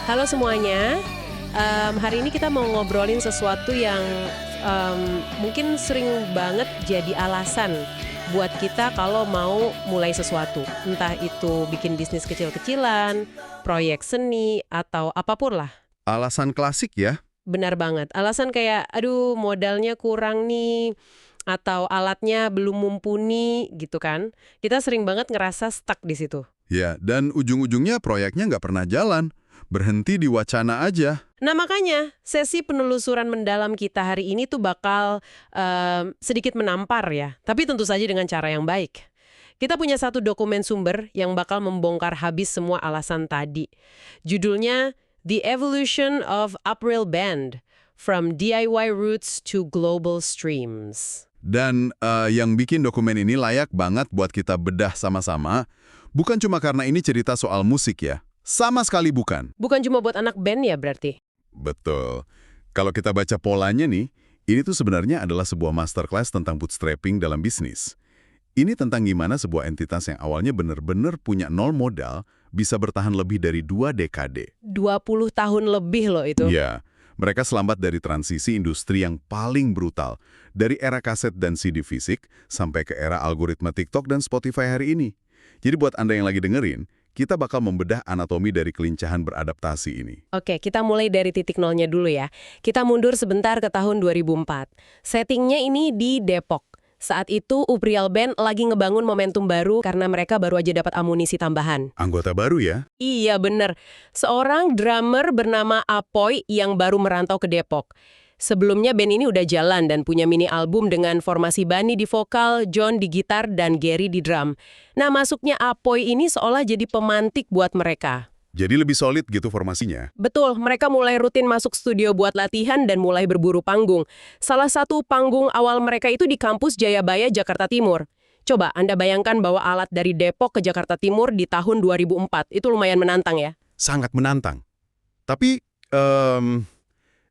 Halo semuanya, hari ini kita mau ngobrolin sesuatu yang mungkin sering banget jadi alasan buat kita kalau mau mulai sesuatu. Entah itu bikin bisnis kecil-kecilan, proyek seni, atau apapun lah. Alasan klasik ya? Benar banget, alasan kayak, aduh modalnya kurang nih, atau alatnya belum mumpuni gitu kan. Kita sering banget ngerasa stuck di situ. Ya, dan ujung-ujungnya proyeknya nggak pernah jalan. Berhenti di wacana aja. Nah makanya sesi penelusuran mendalam kita hari ini tuh bakal sedikit menampar ya, tapi tentu saja dengan cara yang baik. Kita punya satu dokumen sumber yang bakal membongkar habis semua alasan tadi. Judulnya The Evolution of April Band, From DIY Roots to Global Streams. Dan yang bikin dokumen ini layak banget buat kita bedah sama-sama, bukan cuma karena ini cerita soal musik ya. Sama sekali bukan. Bukan cuma buat anak band ya berarti? Betul. Kalau kita baca polanya nih, ini tuh sebenarnya adalah sebuah masterclass tentang bootstrapping dalam bisnis. Ini tentang gimana sebuah entitas yang awalnya benar-benar punya nol modal bisa bertahan lebih dari 2 dekade. 20 tahun lebih loh itu. Iya, mereka selamat dari transisi industri yang paling brutal. Dari era kaset dan CD fisik sampai ke era algoritma TikTok dan Spotify hari ini. Jadi buat Anda yang lagi dengerin, kita bakal membedah anatomi dari kelincahan beradaptasi ini. Oke, kita mulai dari titik nolnya dulu ya. Kita mundur sebentar ke tahun 2004. Settingnya ini di Depok. Saat itu April Band lagi ngebangun momentum baru karena mereka baru aja dapat amunisi tambahan. Anggota baru ya? Iya bener, seorang drummer bernama Apoy yang baru merantau ke Depok. Sebelumnya band ini udah jalan dan punya mini album dengan formasi Bani di vokal, John di gitar, dan Gary di drum. Nah masuknya Apoy ini seolah jadi pemantik buat mereka. Jadi lebih solid gitu formasinya? Betul, mereka mulai rutin masuk studio buat latihan dan mulai berburu panggung. Salah satu panggung awal mereka itu di kampus Jayabaya, Jakarta Timur. Coba Anda bayangkan bawa alat dari Depok ke Jakarta Timur di tahun 2004. Itu lumayan menantang ya? Sangat menantang. Tapi,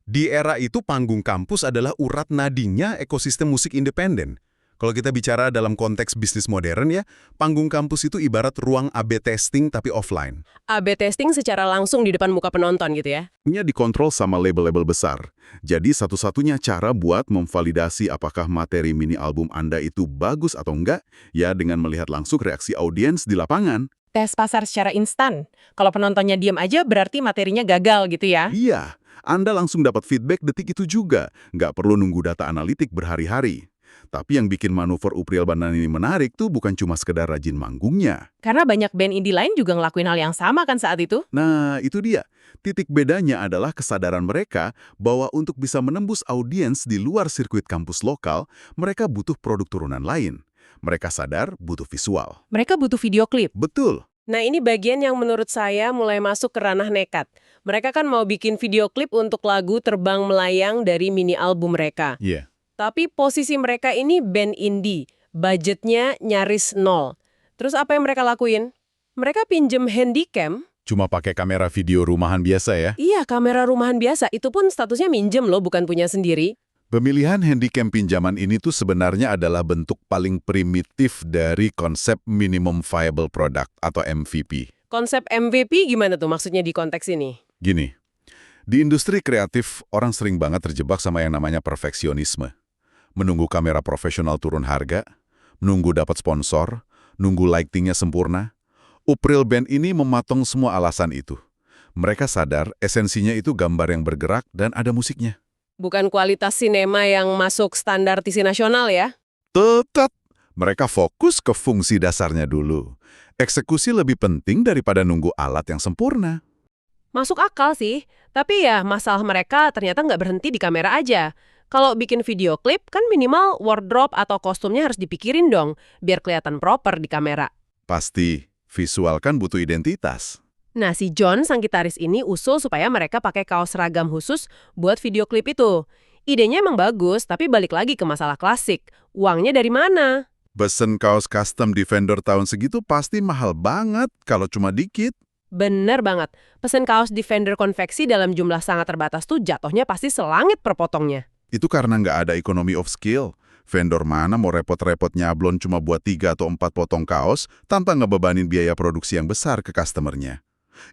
di era itu panggung kampus adalah urat nadinya ekosistem musik independen. Kalau kita bicara dalam konteks bisnis modern ya, panggung kampus itu ibarat ruang A/B testing tapi offline. A/B testing secara langsung di depan muka penonton gitu ya? Nya dikontrol sama label-label besar. Jadi satu-satunya cara buat memvalidasi apakah materi mini album Anda itu bagus atau enggak, ya dengan melihat langsung reaksi audiens di lapangan. Tes pasar secara instan. Kalau penontonnya diam aja berarti materinya gagal gitu ya? Iya, Anda langsung dapat feedback detik itu juga. Nggak perlu nunggu data analitik berhari-hari. Tapi yang bikin manuver April Band ini menarik tuh bukan cuma sekedar rajin manggungnya. Karena banyak band indie lain juga ngelakuin hal yang sama kan saat itu? Nah, itu dia. Titik bedanya adalah kesadaran mereka bahwa untuk bisa menembus audiens di luar sirkuit kampus lokal, mereka butuh produk turunan lain. Mereka sadar butuh visual. Mereka butuh video klip. Betul. Nah ini bagian yang menurut saya mulai masuk ke ranah nekat. Mereka kan mau bikin video klip untuk lagu Terbang Melayang dari mini album mereka. Iya. Tapi posisi mereka ini band indie, budgetnya nyaris nol. Terus apa yang mereka lakuin? Mereka pinjem handycam. Cuma pakai kamera video rumahan biasa ya? Iya, kamera rumahan biasa. Itu pun statusnya minjem loh, bukan punya sendiri. Pemilihan handycam pinjaman ini tuh sebenarnya adalah bentuk paling primitif dari konsep minimum viable product atau MVP. Konsep MVP gimana tuh maksudnya di konteks ini? Gini, di industri kreatif orang sering banget terjebak sama yang namanya perfeksionisme. Menunggu kamera profesional turun harga, menunggu dapat sponsor, nunggu lightingnya sempurna. April Band ini mematong semua alasan itu. Mereka sadar esensinya itu gambar yang bergerak dan ada musiknya. Bukan kualitas sinema yang masuk standar TV nasional ya? Tetap, mereka fokus ke fungsi dasarnya dulu. Eksekusi lebih penting daripada nunggu alat yang sempurna. Masuk akal sih, tapi ya masalah mereka ternyata nggak berhenti di kamera aja. Kalau bikin video klip, kan minimal wardrobe atau kostumnya harus dipikirin dong, biar kelihatan proper di kamera. Pasti, visual kan butuh identitas. Nah, si John, sang gitaris ini usul supaya mereka pakai kaos seragam khusus buat video klip itu. Idenya emang bagus, tapi balik lagi ke masalah klasik. Uangnya dari mana? Pesen kaos custom di vendor tahun segitu pasti mahal banget kalau cuma dikit. Bener banget, pesen kaos di vendor konveksi dalam jumlah sangat terbatas tuh jatuhnya pasti selangit per potongnya. Itu karena nggak ada economy of scale. Vendor mana mau repot-repot nyablon cuma buat 3 atau 4 potong kaos tanpa ngebebanin biaya produksi yang besar ke customernya.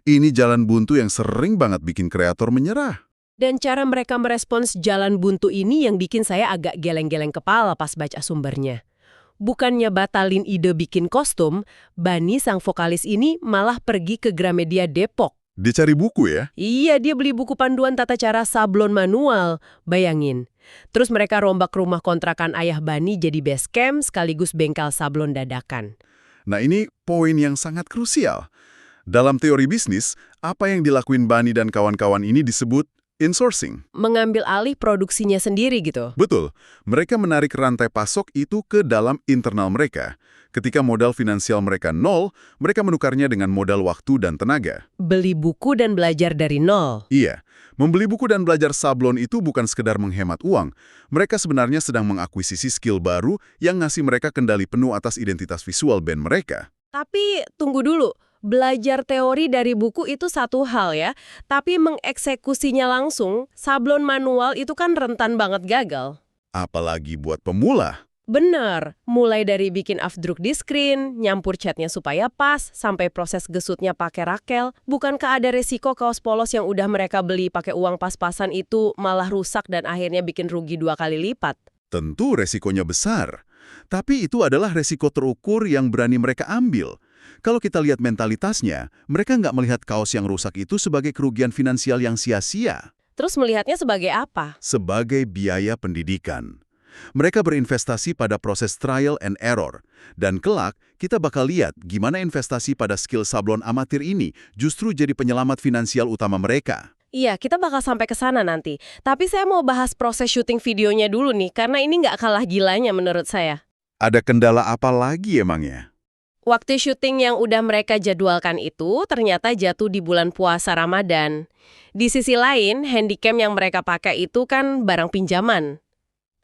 Ini jalan buntu yang sering banget bikin kreator menyerah. Dan cara mereka merespons jalan buntu ini yang bikin saya agak geleng-geleng kepala pas baca sumbernya. Bukannya batalin ide bikin kostum, Bani sang vokalis ini malah pergi ke Gramedia Depok. Dia cari buku ya? Iya, dia beli buku panduan tata cara sablon manual. Bayangin. Terus mereka rombak rumah kontrakan ayah Bani jadi base camp sekaligus bengkel sablon dadakan. Nah ini poin yang sangat krusial. Dalam teori bisnis, apa yang dilakuin Bani dan kawan-kawan ini disebut insourcing. Mengambil alih produksinya sendiri gitu. Betul, mereka menarik rantai pasok itu ke dalam internal mereka. Ketika modal finansial mereka nol, mereka menukarnya dengan modal waktu dan tenaga. Beli buku dan belajar dari nol. Iya, membeli buku dan belajar sablon itu bukan sekedar menghemat uang. Mereka sebenarnya sedang mengakuisisi skill baru yang ngasih mereka kendali penuh atas identitas visual band mereka. Tapi tunggu dulu. Belajar teori dari buku itu satu hal ya, tapi mengeksekusinya langsung, sablon manual itu kan rentan banget gagal. Apalagi buat pemula. Bener, mulai dari bikin afdruk di screen, nyampur catnya supaya pas, sampai proses gesutnya pakai rakel. Bukankah ada resiko kaos polos yang udah mereka beli pakai uang pas-pasan itu malah rusak dan akhirnya bikin rugi 2 kali lipat? Tentu resikonya besar. Tapi itu adalah resiko terukur yang berani mereka ambil. Kalau kita lihat mentalitasnya, mereka nggak melihat kaos yang rusak itu sebagai kerugian finansial yang sia-sia. Terus melihatnya sebagai apa? Sebagai biaya pendidikan. Mereka berinvestasi pada proses trial and error. Dan kelak, kita bakal lihat gimana investasi pada skill sablon amatir ini justru jadi penyelamat finansial utama mereka. Iya, kita bakal sampai ke sana nanti. Tapi saya mau bahas proses syuting videonya dulu nih, karena ini nggak kalah gilanya menurut saya. Ada kendala apa lagi emangnya? Waktu syuting yang udah mereka jadwalkan itu ternyata jatuh di bulan puasa Ramadan. Di sisi lain, handycam yang mereka pakai itu kan barang pinjaman.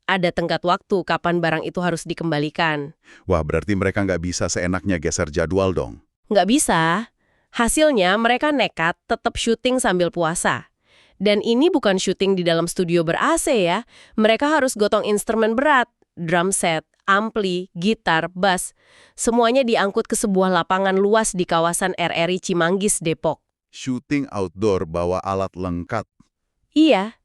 Ada tenggat waktu kapan barang itu harus dikembalikan. Wah, berarti mereka nggak bisa seenaknya geser jadwal dong. Nggak bisa. Hasilnya mereka nekat tetap syuting sambil puasa. Dan ini bukan syuting di dalam studio ber-AC ya. Mereka harus gotong instrumen berat, drum set, ampli, gitar, bass. Semuanya diangkut ke sebuah lapangan luas di kawasan RRI Cimanggis, Depok. Syuting outdoor bawa alat lengkap. Iya.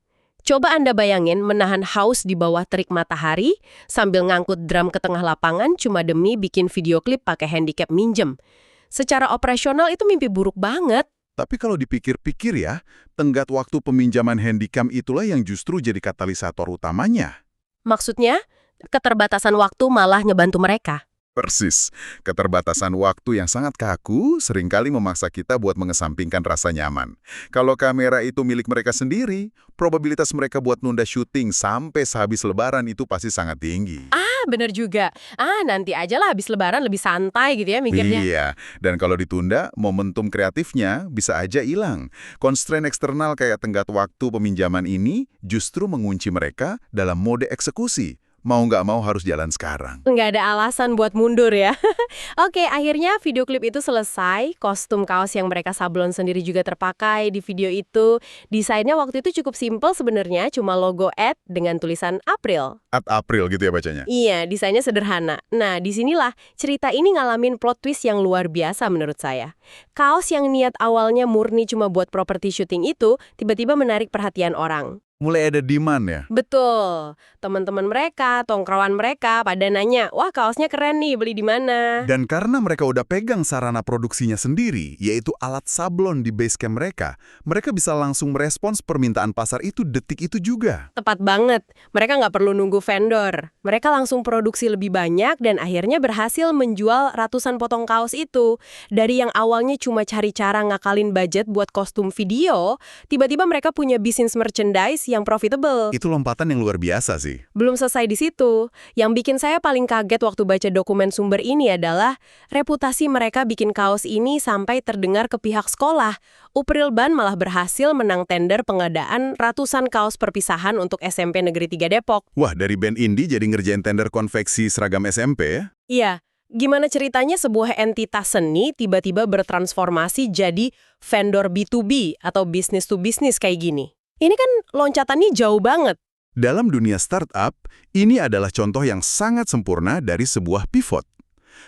Coba Anda bayangin menahan haus di bawah terik matahari sambil ngangkut drum ke tengah lapangan cuma demi bikin video klip pakai handicap minjem. Secara operasional itu mimpi buruk banget. Tapi kalau dipikir-pikir ya, tenggat waktu peminjaman handycam itulah yang justru jadi katalisator utamanya. Maksudnya, keterbatasan waktu malah ngebantu mereka. Persis, keterbatasan waktu yang sangat kaku seringkali memaksa kita buat mengesampingkan rasa nyaman. Kalau kamera itu milik mereka sendiri, probabilitas mereka buat nunda syuting sampai sehabis lebaran itu pasti sangat tinggi. Bener juga. Nanti aja lah habis lebaran lebih santai gitu ya mikirnya. Iya, dan kalau ditunda, momentum kreatifnya bisa aja hilang. Constraint eksternal kayak tenggat waktu peminjaman ini justru mengunci mereka dalam mode eksekusi. Mau nggak mau harus jalan sekarang. Nggak ada alasan buat mundur ya. Oke, akhirnya video klip itu selesai. Kostum kaos yang mereka sablon sendiri juga terpakai di video itu. Desainnya waktu itu cukup simpel sebenarnya, cuma logo ad dengan tulisan April. Ad April gitu ya bacanya? Iya, desainnya sederhana. Nah, disinilah cerita ini ngalamin plot twist yang luar biasa menurut saya. Kaos yang niat awalnya murni cuma buat properti syuting itu, tiba-tiba menarik perhatian orang. Mulai ada demand ya? Betul. Teman-teman mereka, tongkrongan mereka pada nanya, wah kaosnya keren nih, beli di mana? Dan karena mereka udah pegang sarana produksinya sendiri, yaitu alat sablon di basecamp mereka bisa langsung merespons permintaan pasar itu detik itu juga. Tepat banget. Mereka nggak perlu nunggu vendor. Mereka langsung produksi lebih banyak dan akhirnya berhasil menjual ratusan potong kaos itu. Dari yang awalnya cuma cari cara ngakalin budget buat kostum video, tiba-tiba mereka punya bisnis merchandise yang profitable. Itu lompatan yang luar biasa sih. Belum selesai di situ. Yang bikin saya paling kaget waktu baca dokumen sumber ini adalah reputasi mereka bikin kaos ini sampai terdengar ke pihak sekolah. Upril Ban malah berhasil menang tender pengadaan ratusan kaos perpisahan untuk SMP Negeri 3 Depok. Wah, dari band indie jadi ngerjain tender konveksi seragam SMP ya? Iya. Gimana ceritanya sebuah entitas seni tiba-tiba bertransformasi jadi vendor B2B atau business to business kayak gini? Ini kan loncatannya jauh banget. Dalam dunia startup, ini adalah contoh yang sangat sempurna dari sebuah pivot.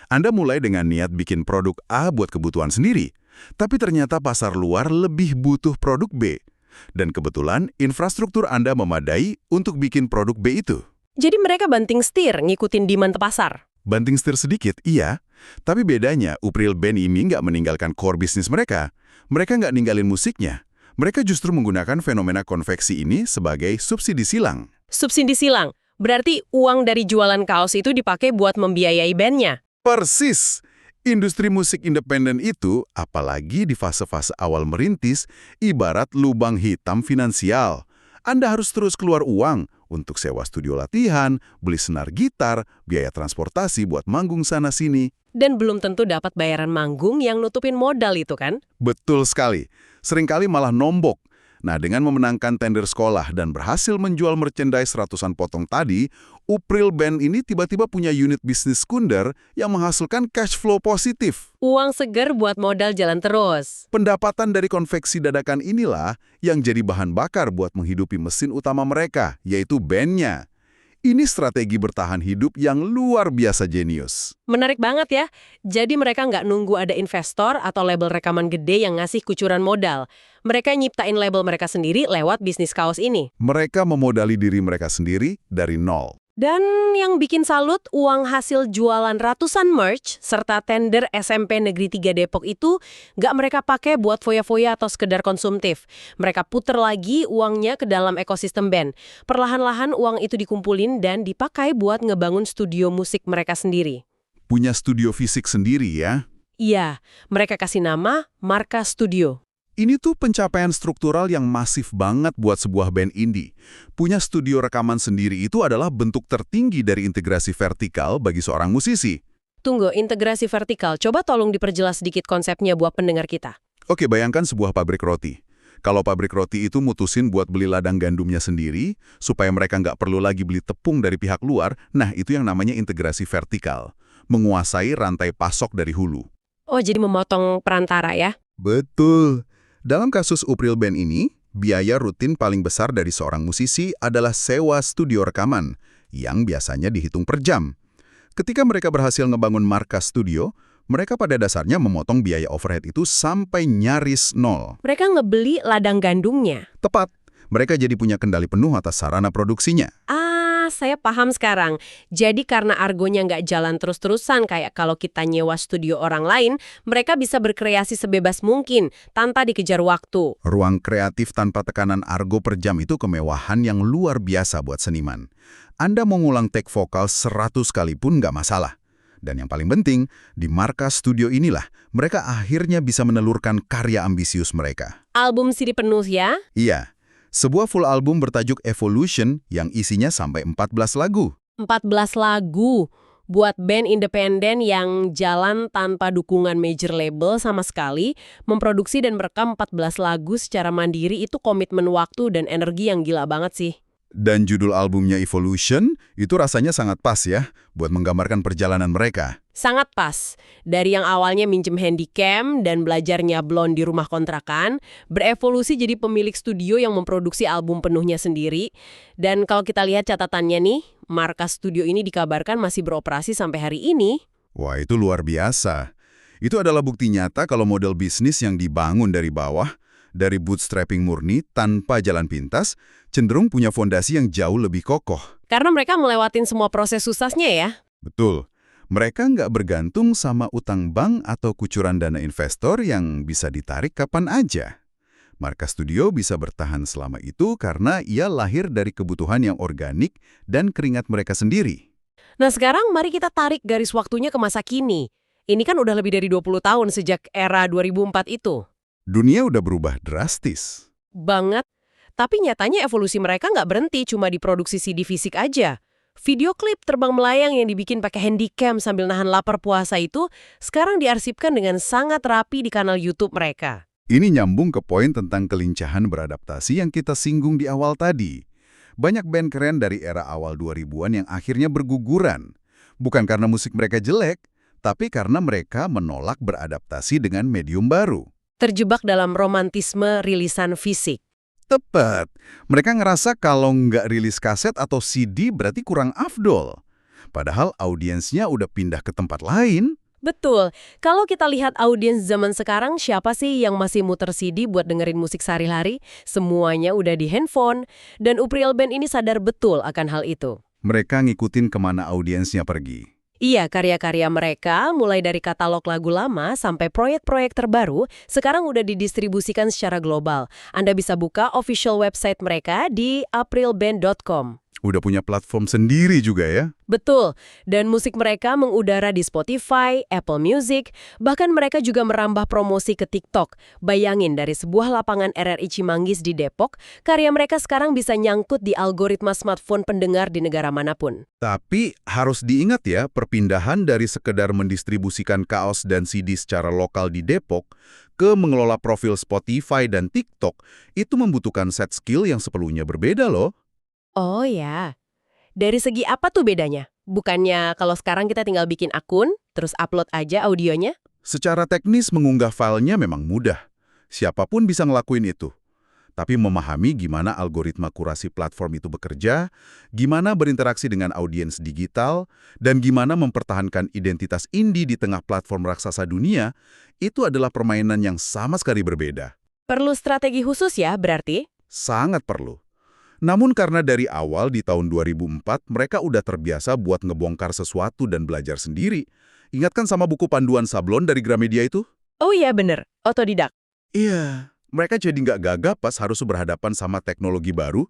Anda mulai dengan niat bikin produk A buat kebutuhan sendiri, Tapi ternyata pasar luar lebih butuh produk B. Dan kebetulan infrastruktur Anda memadai untuk bikin produk B itu. Jadi mereka banting setir ngikutin demand pasar. Banting setir sedikit, iya. Tapi bedanya, April Band ini nggak meninggalkan core bisnis mereka. Mereka nggak ninggalin musiknya. Mereka justru menggunakan fenomena konveksi ini sebagai subsidi silang. Subsidi silang, berarti uang dari jualan kaos itu dipakai buat membiayai bandnya. Persis! Industri musik independen itu, apalagi di fase-fase awal merintis, ibarat lubang hitam finansial. Anda harus terus keluar uang untuk sewa studio latihan, beli senar gitar, biaya transportasi buat manggung sana-sini. Dan belum tentu dapat bayaran manggung yang nutupin modal itu kan? Betul sekali. Seringkali malah nombok. Nah, dengan memenangkan tender sekolah dan berhasil menjual merchandise ratusan potong tadi, April Band ini tiba-tiba punya unit bisnis sekunder yang menghasilkan cash flow positif. Uang segar buat modal jalan terus. Pendapatan dari konveksi dadakan inilah yang jadi bahan bakar buat menghidupi mesin utama mereka, yaitu bandnya. Ini strategi bertahan hidup yang luar biasa jenius. Menarik banget ya. Jadi mereka nggak nunggu ada investor atau label rekaman gede yang ngasih kucuran modal. Mereka nyiptain label mereka sendiri lewat bisnis kaos ini. Mereka memodali diri mereka sendiri dari nol. Dan yang bikin salut, uang hasil jualan ratusan merch serta tender SMP Negeri 3 Depok itu nggak mereka pakai buat foya-foya atau sekedar konsumtif. Mereka puter lagi uangnya ke dalam ekosistem band. Perlahan-lahan uang itu dikumpulin dan dipakai buat ngebangun studio musik mereka sendiri. Punya studio fisik sendiri ya? Iya, mereka kasih nama Marka Studio. Ini tuh pencapaian struktural yang masif banget buat sebuah band indie. Punya studio rekaman sendiri itu adalah bentuk tertinggi dari integrasi vertikal bagi seorang musisi. Tunggu, integrasi vertikal. Coba tolong diperjelas sedikit konsepnya buat pendengar kita. Oke, bayangkan sebuah pabrik roti. Kalau pabrik roti itu mutusin buat beli ladang gandumnya sendiri, supaya mereka nggak perlu lagi beli tepung dari pihak luar, nah itu yang namanya integrasi vertikal. Menguasai rantai pasok dari hulu. Oh, jadi memotong perantara ya? Betul. Dalam kasus April Band ini, biaya rutin paling besar dari seorang musisi adalah sewa studio rekaman, yang biasanya dihitung per jam. Ketika mereka berhasil ngebangun markas studio, mereka pada dasarnya memotong biaya overhead itu sampai nyaris nol. Mereka ngebeli ladang gandumnya. Tepat, mereka jadi punya kendali penuh atas sarana produksinya. Saya paham sekarang. Jadi karena argonya nggak jalan terus-terusan kayak kalau kita nyewa studio orang lain, mereka bisa berkreasi sebebas mungkin tanpa dikejar waktu. Ruang kreatif tanpa tekanan argo per jam itu kemewahan yang luar biasa buat seniman. Anda mau ngulang take vokal 100 kali pun nggak masalah. Dan yang paling penting, di markas studio inilah, mereka akhirnya bisa menelurkan karya ambisius mereka. Album CD penuh ya? Iya. Sebuah full album bertajuk Evolution yang isinya sampai 14 lagu. 14 lagu buat band independen yang jalan tanpa dukungan major label sama sekali, memproduksi dan merekam 14 lagu secara mandiri itu komitmen waktu dan energi yang gila banget sih. Dan judul albumnya Evolution itu rasanya sangat pas ya buat menggambarkan perjalanan mereka. Sangat pas. Dari yang awalnya minjem handycam dan belajar nyablon di rumah kontrakan, berevolusi jadi pemilik studio yang memproduksi album penuhnya sendiri. Dan kalau kita lihat catatannya nih, markas studio ini dikabarkan masih beroperasi sampai hari ini. Wah, itu luar biasa. Itu adalah bukti nyata kalau model bisnis yang dibangun dari bawah, dari bootstrapping murni tanpa jalan pintas, cenderung punya fondasi yang jauh lebih kokoh. Karena mereka melewatin semua proses susahnya ya. Betul. Mereka nggak bergantung sama utang bank atau kucuran dana investor yang bisa ditarik kapan aja. Markas Studio bisa bertahan selama itu karena ia lahir dari kebutuhan yang organik dan keringat mereka sendiri. Nah sekarang mari kita tarik garis waktunya ke masa kini. Ini kan udah lebih dari 20 tahun sejak era 2004 itu. Dunia udah berubah drastis. Banget. Tapi nyatanya evolusi mereka nggak berhenti cuma di produksi CD fisik aja. Video klip terbang melayang yang dibikin pakai handycam sambil nahan lapar puasa itu sekarang diarsipkan dengan sangat rapi di kanal YouTube mereka. Ini nyambung ke poin tentang kelincahan beradaptasi yang kita singgung di awal tadi. Banyak band keren dari era awal 2000-an yang akhirnya berguguran. Bukan karena musik mereka jelek, tapi karena mereka menolak beradaptasi dengan medium baru. Terjebak dalam romantisme rilisan fisik. Tepat. Mereka ngerasa kalau nggak rilis kaset atau CD berarti kurang afdol. Padahal audiensnya udah pindah ke tempat lain. Betul. Kalau kita lihat audiens zaman sekarang, siapa sih yang masih muter CD buat dengerin musik sehari-hari? Semuanya udah di handphone. Dan Upriel Band ini sadar betul akan hal itu. Mereka ngikutin kemana audiensnya pergi. Iya, karya-karya mereka, mulai dari katalog lagu lama sampai proyek-proyek terbaru, sekarang udah didistribusikan secara global. Anda bisa buka official website mereka di aprilband.com. Udah punya platform sendiri juga ya? Betul, dan musik mereka mengudara di Spotify, Apple Music, bahkan mereka juga merambah promosi ke TikTok. Bayangin, dari sebuah lapangan RRI Cimanggis di Depok, karya mereka sekarang bisa nyangkut di algoritma smartphone pendengar di negara manapun. Tapi harus diingat ya, perpindahan dari sekedar mendistribusikan kaos dan CD secara lokal di Depok ke mengelola profil Spotify dan TikTok itu membutuhkan set skill yang sepenuhnya berbeda loh. Oh ya, dari segi apa tuh bedanya? Bukannya kalau sekarang kita tinggal bikin akun, terus upload aja audionya? Secara teknis mengunggah filenya memang mudah. Siapapun bisa ngelakuin itu. Tapi memahami gimana algoritma kurasi platform itu bekerja, gimana berinteraksi dengan audiens digital, dan gimana mempertahankan identitas indie di tengah platform raksasa dunia, itu adalah permainan yang sama sekali berbeda. Perlu strategi khusus ya berarti? Sangat perlu. Namun karena dari awal di tahun 2004 mereka udah terbiasa buat ngebongkar sesuatu dan belajar sendiri. Ingatkan sama buku panduan sablon dari Gramedia itu? Oh iya bener, otodidak. Iya. Mereka jadi nggak gagap pas harus berhadapan sama teknologi baru.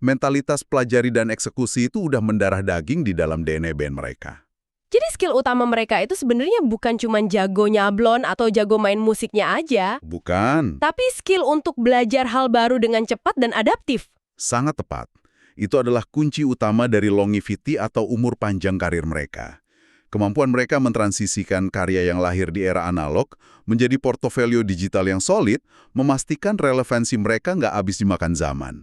Mentalitas pelajari dan eksekusi itu udah mendarah daging di dalam DNA band mereka. Jadi skill utama mereka itu sebenarnya bukan cuma jago nyablon atau jago main musiknya aja, Bukan. tapi skill untuk belajar hal baru dengan cepat dan adaptif. Sangat tepat. Itu adalah kunci utama dari longevity atau umur panjang karir mereka. Kemampuan mereka mentransisikan karya yang lahir di era analog menjadi portofolio digital yang solid, memastikan relevansi mereka nggak habis dimakan zaman.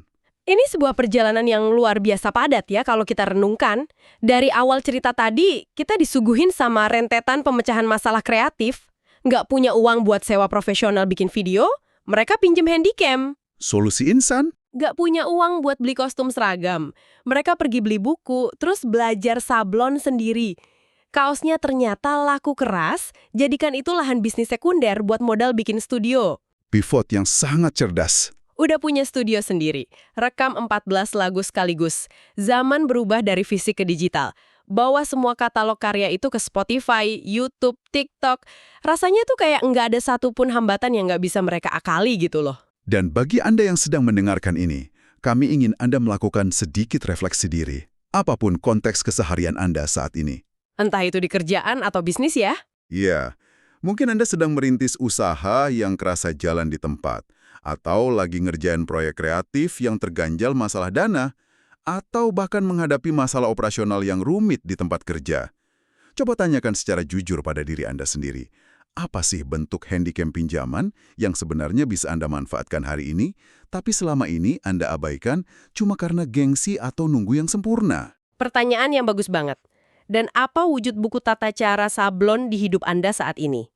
Ini sebuah perjalanan yang luar biasa padat ya kalau kita renungkan. Dari awal cerita tadi, kita disuguhin sama rentetan pemecahan masalah kreatif. Nggak punya uang buat sewa profesional bikin video, mereka pinjem handycam. Solusi insan? Nggak punya uang buat beli kostum seragam. Mereka pergi beli buku, terus belajar sablon sendiri. Kaosnya ternyata laku keras, jadikan itu lahan bisnis sekunder buat modal bikin studio. Pivot yang sangat cerdas. Udah punya studio sendiri, rekam 14 lagu sekaligus. Zaman berubah dari fisik ke digital. Bawa semua katalog karya itu ke Spotify, YouTube, TikTok. Rasanya tuh kayak nggak ada satupun hambatan yang nggak bisa mereka akali gitu loh. Dan bagi Anda yang sedang mendengarkan ini, kami ingin Anda melakukan sedikit refleksi diri, apapun konteks keseharian Anda saat ini. Entah itu di kerjaan atau bisnis ya. Iya, mungkin Anda sedang merintis usaha yang kerasa jalan di tempat, atau lagi ngerjain proyek kreatif yang terganjal masalah dana, atau bahkan menghadapi masalah operasional yang rumit di tempat kerja. Coba tanyakan secara jujur pada diri Anda sendiri. Apa sih bentuk handycam pinjaman yang sebenarnya bisa Anda manfaatkan hari ini, tapi selama ini Anda abaikan cuma karena gengsi atau nunggu yang sempurna? Pertanyaan yang bagus banget. Dan apa wujud buku tata cara sablon di hidup Anda saat ini?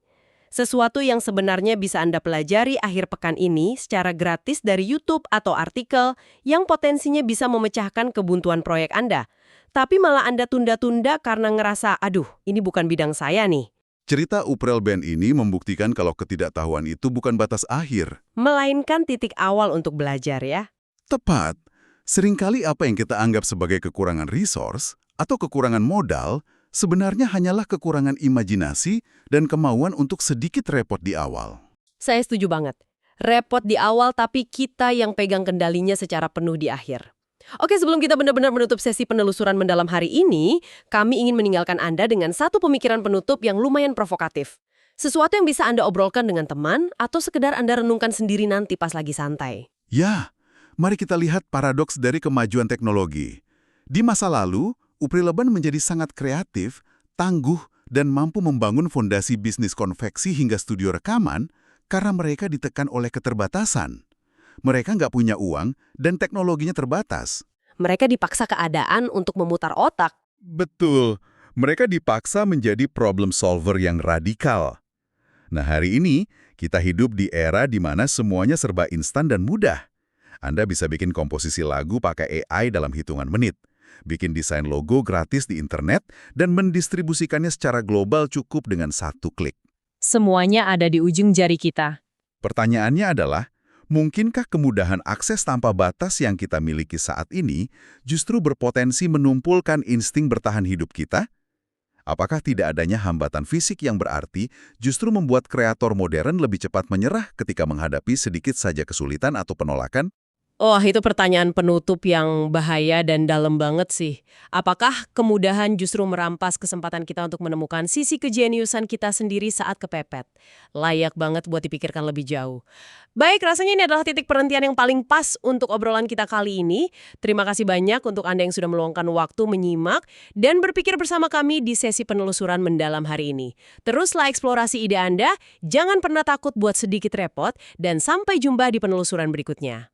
Sesuatu yang sebenarnya bisa Anda pelajari akhir pekan ini secara gratis dari YouTube atau artikel yang potensinya bisa memecahkan kebuntuan proyek Anda. Tapi malah Anda tunda-tunda karena ngerasa, aduh, ini bukan bidang saya nih. Cerita Upriel Band ini membuktikan kalau ketidaktahuan itu bukan batas akhir. Melainkan titik awal untuk belajar ya. Tepat. Seringkali apa yang kita anggap sebagai kekurangan resource atau kekurangan modal sebenarnya hanyalah kekurangan imajinasi dan kemauan untuk sedikit repot di awal. Saya setuju banget. Repot di awal tapi kita yang pegang kendalinya secara penuh di akhir. Oke, sebelum kita benar-benar menutup sesi penelusuran mendalam hari ini, kami ingin meninggalkan Anda dengan satu pemikiran penutup yang lumayan provokatif. Sesuatu yang bisa Anda obrolkan dengan teman atau sekedar Anda renungkan sendiri nanti pas lagi santai. Ya, mari kita lihat paradoks dari kemajuan teknologi. Di masa lalu, Upriel Band menjadi sangat kreatif, tangguh, dan mampu membangun fondasi bisnis konveksi hingga studio rekaman karena mereka ditekan oleh keterbatasan. Mereka nggak punya uang dan teknologinya terbatas. Mereka dipaksa keadaan untuk memutar otak. Betul. Mereka dipaksa menjadi problem solver yang radikal. Nah, hari ini kita hidup di era di mana semuanya serba instan dan mudah. Anda bisa bikin komposisi lagu pakai AI dalam hitungan menit. bikin desain logo gratis di internet, dan mendistribusikannya secara global cukup dengan satu klik. Semuanya ada di ujung jari kita. Pertanyaannya adalah, mungkinkah kemudahan akses tanpa batas yang kita miliki saat ini justru berpotensi menumpulkan insting bertahan hidup kita? Apakah tidak adanya hambatan fisik yang berarti justru membuat kreator modern lebih cepat menyerah ketika menghadapi sedikit saja kesulitan atau penolakan? Oh, itu pertanyaan penutup yang bahaya dan dalam banget sih. Apakah kemudahan justru merampas kesempatan kita untuk menemukan sisi kejeniusan kita sendiri saat kepepet? Layak banget buat dipikirkan lebih jauh. Baik, rasanya ini adalah titik perhentian yang paling pas untuk obrolan kita kali ini. Terima kasih banyak untuk Anda yang sudah meluangkan waktu menyimak dan berpikir bersama kami di sesi penelusuran mendalam hari ini. Teruslah eksplorasi ide Anda, jangan pernah takut buat sedikit repot, dan sampai jumpa di penelusuran berikutnya.